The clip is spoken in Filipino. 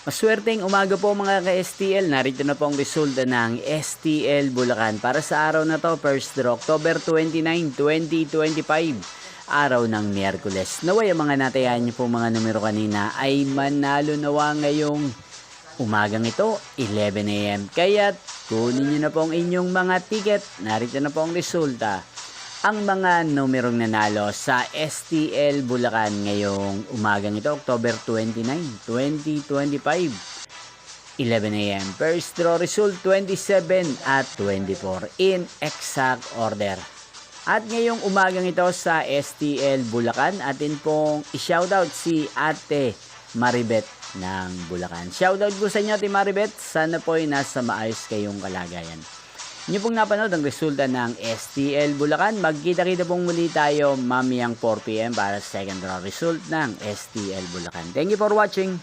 Maswerteng umaga po mga ka-STL. Narito na po ang resulta ng STL Bulacan. Para sa araw na to, first draw, October 29, 2025. Araw ng Miyerkules. Naway ang mga natayan niyo po mga numero kanina ay manalo nawa ngayong umagang ito, 11 AM. Kaya't kunin niyo na po ang inyong mga ticket. Narito na po ang resulta. Ang mga numerong nanalo sa STL Bulacan ngayong umagang ito, October 29, 2025, 11 AM. First draw result 27 at 24 in exact order. At ngayong umagang ito sa STL Bulacan, atin pong i-shoutout si Ate Maribet ng Bulacan. Shoutout po sa inyo, Ate Maribet. Sana po ay nasa maayos kayong kalagayan. Inyo pong napanood ang resulta ng STL Bulacan. Magkita-kita pong muli tayo mamayang 4 PM para sa second draw result ng STL Bulacan. Thank you for watching.